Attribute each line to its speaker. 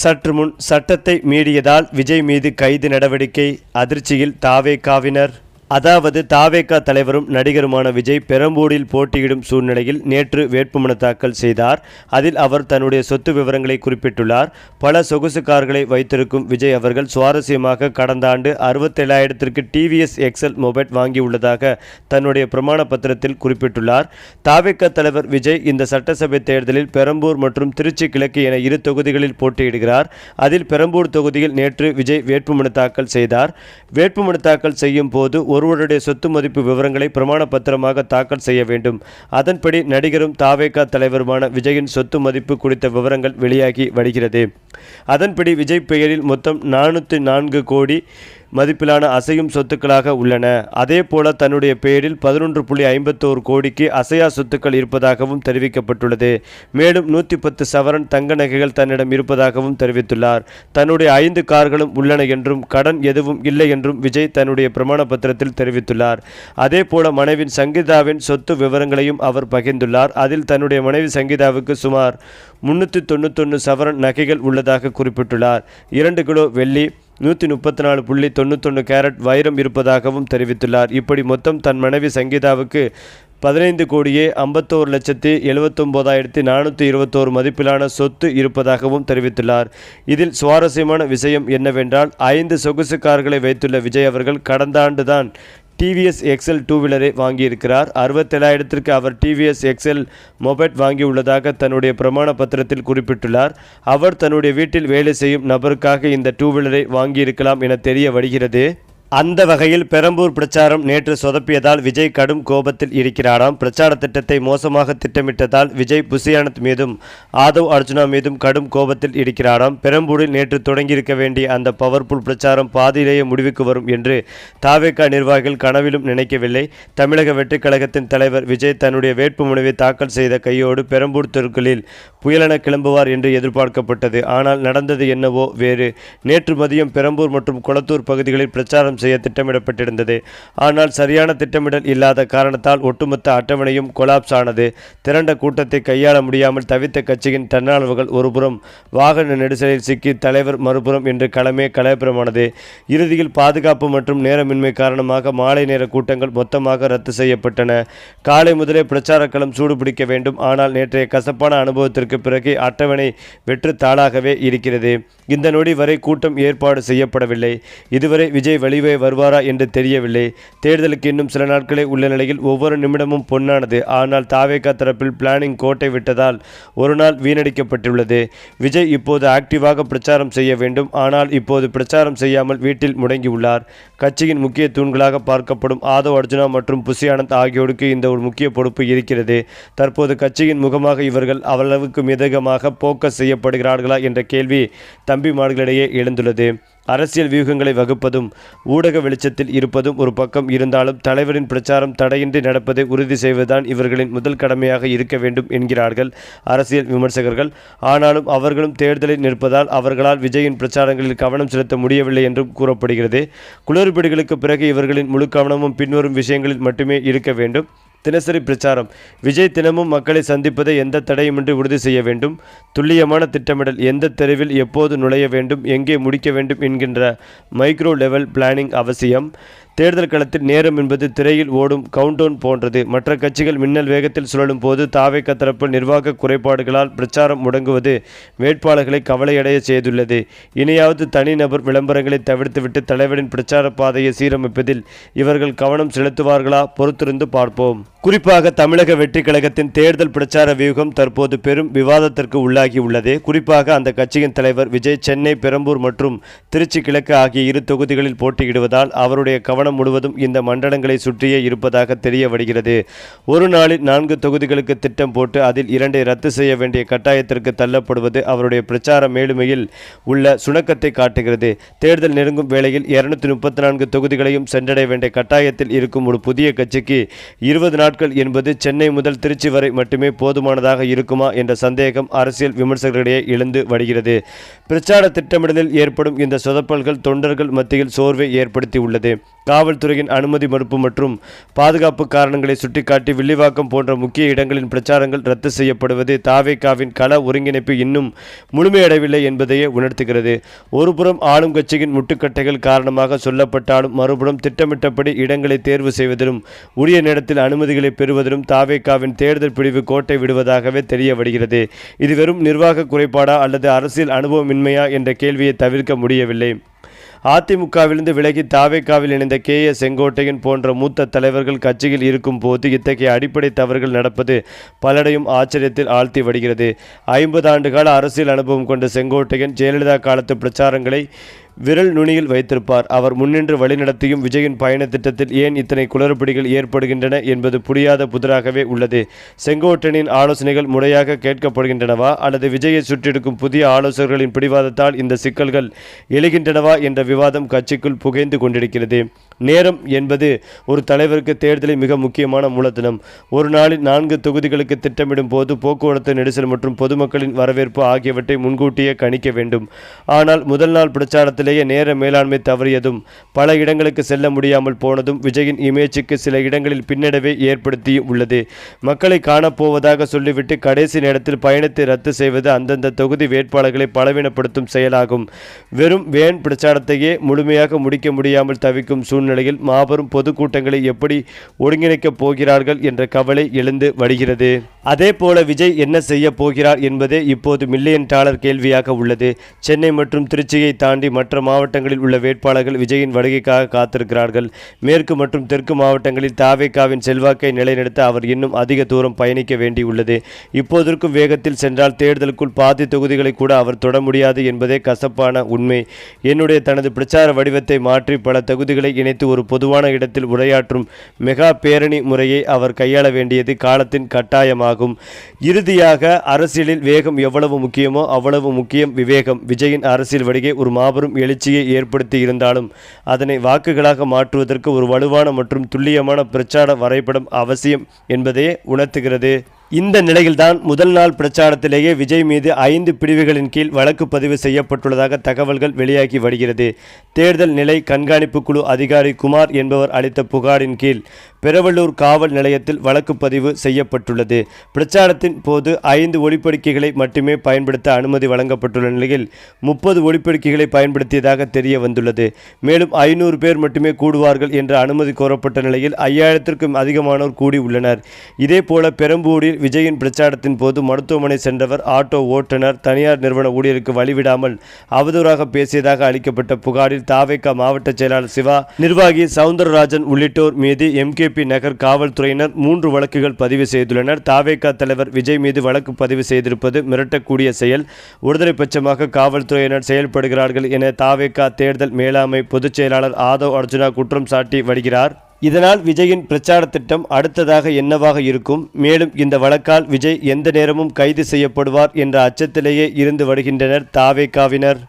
Speaker 1: சற்று முன் சட்டத்தை மீறியதால் விஜய் மீது கைது நடவடிக்கை. அதிர்ச்சியில் தாவேகாவினர். அதாவது தாவேகா தலைவரும் நடிகருமான விஜய் பெரம்பூரில் போட்டியிடும் சூழ்நிலையில் நேற்று வேட்புமனு தாக்கல் செய்தார். அதில் அவர் தன்னுடைய சொத்து விவரங்களை குறிப்பிட்டுள்ளார். பல சொகுசு கார்களை வைத்திருக்கும் விஜய் அவர்கள் சுவாரஸ்யமாக கடந்த ஆண்டு 67,000க்கு டிவிஎஸ் எக்ஸல் மொபைல் வாங்கியுள்ளதாக தன்னுடைய பிரமாண பத்திரத்தில் குறிப்பிட்டுள்ளார். தாவேகா தலைவர் விஜய் இந்த சட்டசபை தேர்தலில் பெரம்பூர் மற்றும் திருச்சி கிழக்கு என 2 தொகுதிகளில் போட்டியிடுகிறார். அதில் பெரம்பூர் தொகுதியில் நேற்று விஜய் வேட்புமனு தாக்கல் செய்தார். வேட்புமனு தாக்கல் செய்யும் போது ஒருவருடைய சொத்து மதிப்பு விவரங்களை பிரமாண பத்திரமாக தாக்கல் செய்ய வேண்டும். அதன்படி நடிகரும் தாவேகா தலைவருமான விஜயின் சொத்து மதிப்பு குறித்த விவரங்கள் வெளியாகி வருகிறது. அதன்படி விஜய் பெயரில் மொத்தம் 404 கோடி மதிப்பிலான அசையும் சொத்துக்களாக உள்ளன. அதே போல தன்னுடைய பெயரில் 11.51 கோடிக்கு அசையா சொத்துக்கள் இருப்பதாகவும் தெரிவிக்கப்பட்டுள்ளது. மேலும் 110 சவரன் தங்க நகைகள் தன்னிடம் இருப்பதாகவும் தெரிவித்துள்ளார். தன்னுடைய 5 கார்களும் உள்ளன என்றும் கடன் எதுவும் இல்லை என்றும் விஜய் தன்னுடைய பிரமாண பத்திரத்தில் தெரிவித்துள்ளார். அதே போல மனைவி சங்கீதாவின் சொத்து விவரங்களையும் அவர் பகிர்ந்துள்ளார். அதில் தன்னுடைய மனைவி சங்கீதாவுக்கு சுமார் 391 சவரன் நகைகள் உள்ளதாக குறிப்பிட்டுள்ளார். 2 கிலோ வெள்ளி, 134.91 கேரட் வைரம் இருப்பதாகவும் தெரிவித்துள்ளார். இப்படி மொத்தம் தன் மனைவி சங்கீதாவுக்கு 15,51,79,421 மதிப்பிலான சொத்து இருப்பதாகவும் தெரிவித்துள்ளார். இதில் சுவாரஸ்யமான விஷயம் என்னவென்றால் 5 சொகுசு கார்களை வைத்துள்ள விஜய் அவர்கள் கடந்த ஆண்டு தான் டிவிஎஸ் எக்ஸல் 2 வீலரை வாங்கியிருக்கிறார். 67,000க்கு அவர் டிவிஎஸ் எக்ஸல் மொபைல் வாங்கியுள்ளதாக தன்னுடைய பிரமாண பத்திரத்தில் குறிப்பிட்டுள்ளார். அவர் தன்னுடைய வீட்டில் வேலை செய்யும் நபருக்காக இந்த 2 வீலரை வாங்கியிருக்கலாம் என தெரிய வருகிறது. அந்த வகையில் பெரம்பூர் பிரச்சாரம் நேற்று சொதப்பியதால் விஜய் கடும் கோபத்தில் இருக்கிறாராம். பிரச்சார திட்டத்தை மோசமாக திட்டமிட்டதால் விஜய் புசியானந்த் மீதும் ஆதவ் அர்ஜுனா மீதும் கடும் கோபத்தில் இருக்கிறாராம். பெரம்பூரில் நேற்று தொடங்கியிருக்க வேண்டிய அந்த பவர்ஃபுல் பிரச்சாரம் பாதியிலேயே முடிவுக்கு வரும் என்று தாவேகா நிர்வாகிகள் கனவிலும் நினைக்கவில்லை. தமிழக வெற்றிக் கழகத்தின் தலைவர் விஜய் தன்னுடைய வேட்புமனுவை தாக்கல் செய்த கையோடு பெரம்பூர் தெருக்களில் புயலென கிளம்புவார் என்று எதிர்பார்க்கப்பட்டது. ஆனால் நடந்தது என்னவோ வேறு. நேற்று மதியம் பெரம்பூர் மற்றும் கொளத்தூர் பகுதிகளில் பிரச்சாரம் செய்ய திட்டமிடப்பட்டிருந்தது. ஆனால் சரியான திட்டமிடல் இல்லாத காரணத்தால் ஒட்டுமொத்த அட்டவணையும் கொலாப்ஸ் ஆனது. திரண்ட கூட்டத்தை கையாள முடியாமல் தவித்த கட்சியின் தன்னார்வர்கள் ஒருபுறம், வாகன நெரிசலில் சிக்கி தலைவர் மறுபுறம் என்று களமே கலவரமானது. இறுதியில் பாதுகாப்பு மற்றும் நேரமின்மை காரணமாக மாலை நேர கூட்டங்கள் மொத்தமாக ரத்து செய்யப்பட்டன. காலை முதலே பிரச்சார களம் சூடுபிடிக்க வேண்டும். ஆனால் நேற்றைய கசப்பான அனுபவத்திற்கு பிறகு அட்டவணை வெற்று தாளாகவே இருக்கிறது. இந்த நொடி வரை கூட்டம் ஏற்பாடு செய்யப்படவில்லை. இதுவரை விஜய் வெளியே வருவாரா என்று தெரியவில்லை. தேர்தலுக்கு இன்னும் சில நாட்களே உள்ள நிலையில் ஒவ்வொரு நிமிடமும் பொன்னானது. ஆனால் தாவேகா தரப்பில் பிளானிங் கோட்டை விட்டதால் ஒரு நாள் வீணடிக்கப்பட்டுள்ளது. விஜய் இப்போது ஆக்டிவாக பிரச்சாரம் செய்ய வேண்டும். ஆனால் இப்போது பிரச்சாரம் செய்யாமல் வீட்டில் முடங்கியுள்ளார். கட்சியின் முக்கிய தூண்களாக பார்க்கப்படும் ஆதவ் அர்ஜுனா மற்றும் புசியானந்த் ஆகியோருக்கு இந்த ஒரு முக்கிய பொறுப்பு இருக்கிறது. தற்போது கட்சியின் முகமாக இவர்கள் அவ்வளவுக்கு மிதகமாக போக்கஸ் செய்யப்படுகிறார்களா என்ற கேள்வி தம்பிமார்களிடையே எழுந்துள்ளது. அரசியல் வியூகங்களை வகுப்பதும் ஊடக வெளிச்சத்தில் இருப்பதும் ஒரு பக்கம் இருந்தாலும் தலைவரின் பிரச்சாரம் தடையின்றி நடப்பதை உறுதி செய்வதுதான் இவர்களின் முதல் கடமையாக இருக்க வேண்டும் என்கிறார்கள் அரசியல் விமர்சகர்கள். ஆனாலும் அவர்களும் தேர்தலில் நிற்பதால் அவர்களால் விஜயின் பிரச்சாரங்களில் கவனம் செலுத்த முடியவில்லை என்றும் கூறப்படுகிறது. குளறுபடிகளுக்கு பிறகு இவர்களின் முழு கவனமும் பின்வரும் விஷயங்களில் மட்டுமே இருக்க வேண்டும். தினசரி பிரச்சாரம். விஜய் தினமும் மக்களை சந்திப்பதை எந்த தடையுமின்றி உறுதி செய்ய வேண்டும். துல்லியமான திட்டமிடல். எந்த தெருவில் எப்போது நுழைய வேண்டும், எங்கே முடிக்க வேண்டும் என்கின்ற மைக்ரோ லெவல் பிளானிங் அவசியம். தேர்தல் களத்தில் நேரம் என்பது திரையில் ஓடும் கவுண்டவுன் போன்றது. மற்ற கட்சிகள் மின்னல் வேகத்தில் சுழலும் போது தாவேகா தரப்பு நிர்வாக குறைபாடுகளால் பிரச்சாரம் முடங்குவது வேட்பாளர்களை கவலையடைய செய்துள்ளது. இனியாவது தனிநபர் விளம்பரங்களை தவிர்த்துவிட்டு தலைவரின் பிரச்சார பாதையை சீரமைப்பதில் இவர்கள் கவனம் செலுத்துவார்களா? பொறுத்திருந்து பார்ப்போம். குறிப்பாக தமிழக வெற்றிக் கழகத்தின் தேர்தல் பிரச்சார வியூகம் தற்போது பெரும் விவாதத்திற்கு உள்ளாகி உள்ளது. குறிப்பாக அந்த கட்சியின் தலைவர் விஜய் சென்னை, பெரம்பூர் மற்றும் திருச்சி கிழக்கு ஆகிய 2 தொகுதிகளில் போட்டியிடுவதால் அவருடைய கவனம் முழுவதும் இந்த மண்டலங்களை சுற்றியே இருப்பதாக தெரிய வருகிறது. ஒரு நாளில் 4 தொகுதிகளுக்கு திட்டம் போட்டு அதில் 2ஐ ரத்து செய்ய வேண்டிய கட்டாயத்திற்கு தள்ளப்படுவது அவருடைய பிரச்சார மேலுமையில் உள்ள சுணக்கத்தை காட்டுகிறது. தேர்தல் நெருங்கும் வேளையில் 234 தொகுதிகளையும் சென்றடைய வேண்டிய கட்டாயத்தில் இருக்கும் ஒரு புதிய கட்சிக்கு 20 நாட்கள் நாட்கள் என்பது சென்னை முதல் திருச்சி வரை மட்டுமே போதுமானதாக இருக்குமா என்ற சந்தேகம் அரசியல் விமர்சகர்களிடையே எழுந்து வருகிறது. பிரச்சார திட்டமிடலில் ஏற்படும் இந்த சொதப்பல்கள் தொண்டர்கள் மத்தியில் சோர்வை ஏற்படுத்தி உள்ளது. காவல்துறையின் அனுமதி மறுப்பு மற்றும் பாதுகாப்பு காரணங்களை சுட்டிக்காட்டி வில்லிவாக்கம் போன்ற முக்கிய இடங்களின் பிரச்சாரங்கள் ரத்து செய்யப்படுவது தாவேகாவின் கள ஒருங்கிணைப்பு இன்னும் முழுமையடையவில்லை என்பதையே உணர்த்துகிறது. ஒருபுறம் ஆளும் கட்சியின் முட்டுக்கட்டைகள் காரணமாக சொல்லப்பட்டாலும் மறுபுறம் திட்டமிட்டபடி இடங்களை தேர்வு செய்வதிலும் உரிய நேரத்தில் அனுமதிகளை பெறுவதிலும் தாவேகாவின் தேர்தல் பிரிவு கோட்டை விடுவதாகவே தெரிய வருகிறது. இது வெறும் நிர்வாக குறைபாடா அல்லது அரசியல் அனுபவமின்மையா என்ற கேள்வியை தவிர்க்க முடியவில்லை. அதிமுகவிலிருந்து விலகி தாவேகாவில் இணைந்த செங்கோட்டையன் போன்ற மூத்த தலைவர்கள் கட்சியில் இருக்கும் போது இத்தகைய அடிப்படை தவறுகள் நடப்பது பலரையும் ஆச்சரியத்தில் ஆழ்த்தி வருகிறது. 50 ஆண்டுகால அரசியல் அனுபவம் கொண்ட செங்கோட்டையன் ஜெயலலிதா காலத்து பிரச்சாரங்களை விரல் நுனியில் வைத்திருப்பார். அவர் முன்னின்று வழிநடத்தியும் விஜயின் பயண திட்டத்தில் ஏன் இத்தனை குளறுபடிகள் ஏற்படுகின்றன என்பது புரியாத புதிராகவே உள்ளது. செங்கோட்டையனின் ஆலோசனைகள் முறையாக கேட்கப்படுகின்றனவா அல்லது விஜயை சுற்றிருக்கும் புதிய ஆலோசகர்களின் பிடிவாதத்தால் இந்த சிக்கல்கள் எழுகின்றனவா என்ற விவாதம் கட்சிக்குள் புகைந்து கொண்டிருக்கிறது. நேரம் என்பது ஒரு தலைவருக்கு தேர்தலில் மிக முக்கியமான மூலதனம். ஒரு நாளில் 4 தொகுதிகளுக்கு திட்டமிடும் போது போக்குவரத்து நெரிசல் மற்றும் பொதுமக்களின் வரவேற்பு ஆகியவற்றை முன்கூட்டியே கணிக்க வேண்டும். ஆனால் முதல் நாள் பிரச்சாரத்திலேயே நேர மேலாண்மை தவறியதும் பல இடங்களுக்கு செல்ல முடியாமல் போனதும் விஜயின் இமேஜுக்கு சில இடங்களில் பின்னடைவை ஏற்படுத்தியும் உள்ளது. மக்களை காணப்போவதாக சொல்லிவிட்டு கடைசி நேரத்தில் பயணத்தை ரத்து செய்வது அந்தந்த தொகுதி வேட்பாளர்களை பலவீனப்படுத்தும் செயலாகும். வெறும் வேன் பிரச்சாரத்தையே முழுமையாக முடிக்க முடியாமல் தவிக்கும் சூழ்நிலையில் மாபெரும் பொதுக்கூட்டங்களை எப்படி ஒருங்கிணைக்கப் போகிறார்கள் என்ற கவலை எழுந்து வருகிறது. அதே போல விஜய் என்ன செய்ய போகிறார் என்பதே இப்போது மில்லியன் டாலர் கேள்வியாக உள்ளது. சென்னை மற்றும் திருச்சியை தாண்டி மற்ற மாவட்டங்களில் உள்ள வேட்பாளர்கள் விஜயின் வருகைக்காக காத்திருக்கிறார்கள். மேற்கு மற்றும் தெற்கு மாவட்டங்களில் தாவேகாவின் செல்வாக்கை நிலைநிறுத்த அவர் இன்னும் அதிக தூரம் பயணிக்க வேண்டியுள்ளது. இப்போதற்கும் வேகத்தில் சென்றால் தேர்தலுக்குள் பாதி தொகுதிகளை கூட அவர் தொட முடியாது என்பதே கசப்பான உண்மை. என்னுடைய தனது பிரச்சார வடிவத்தை மாற்றி பல தொகுதிகளை இணைத்து ஒரு பொதுவான இடத்தில் உரையாற்றும் மெகா பேரணி முறையை அவர் கையாள வேண்டியது காலத்தின் கட்டாயமாகும். இறுதியாக அரசியலில் வேகம் எவ்வளவு முக்கியமோ அவ்வளவு முக்கியம் விவேகம். விஜயின் அரசியல் வருகை ஒரு மாபெரும் எழுச்சியை ஏற்படுத்தி இருந்தாலும் அதனை வாக்குகளாக மாற்றுவதற்கு ஒரு வலுவான மற்றும் துல்லியமான பிரச்சார வரைபடம் அவசியம் என்பதையே உணர்த்துகிறது. இந்த நிலையில்தான் முதல் நாள் பிரச்சாரத்திலேயே விஜய் மீது 5 பிரிவுகளின் கீழ் வழக்கு பதிவு செய்யப்பட்டுள்ளதாக தகவல்கள் வெளியாகி வருகிறது. தேர்தல் நிலை கண்காணிப்பு குழு அதிகாரி குமார் என்பவர் அளித்த புகாரின் கீழ் பெரவள்ளூர் காவல் நிலையத்தில் வழக்கு பதிவு செய்யப்பட்டுள்ளது. பிரச்சாரத்தின் போது 5 ஒலிபெருக்கிகளை மட்டுமே பயன்படுத்த அனுமதி வழங்கப்பட்டுள்ள நிலையில் 30 ஒலிபெருக்கிகளை பயன்படுத்தியதாக தெரிய வந்துள்ளது. மேலும் 500 பேர் மட்டுமே கூடுவார்கள் என்ற அனுமதி கோரப்பட்ட நிலையில் 5000க்கும் அதிகமானோர் கூடி உள்ளனர். இதேபோல பெரம்பூரில் விஜயின் பிரச்சாரத்தின் போது மருத்துவமனை சென்றவர் ஆட்டோ ஓட்டுநர் தனியார் நிறுவன ஊழியருக்கு வழிவிடாமல் அவதூறாக பேசியதாக அளிக்கப்பட்ட புகாரில் தாவேகா மாவட்ட செயலாளர் சிவா, நிர்வாகி சவுந்தரராஜன் உள்ளிட்டோர் மீது எம்கேபி நகர் காவல்துறையினர் 3 வழக்குகள் பதிவு செய்துள்ளனர். தாவேகா தலைவர் விஜய் மீது வழக்கு பதிவு செய்திருப்பது மிரட்டக்கூடிய செயல். ஒருதலை பட்சமாக காவல்துறையினர் செயல்படுகிறார்கள் என தாவேகா தேர்தல் மேலாண்மை பொதுச் செயலாளர் ஆதவ் அர்ஜுனா குற்றம் சாட்டி வருகிறார். இதனால் விஜயின் பிரச்சார திட்டம் அடுத்ததாக என்னவாக இருக்கும்? மேலும் இந்த வழக்கால் விஜய் எந்த நேரமும் கைது செய்யப்படுவார் என்ற அச்சத்திலேயே இருந்து வருகின்றனர் தாவேகாவினர்.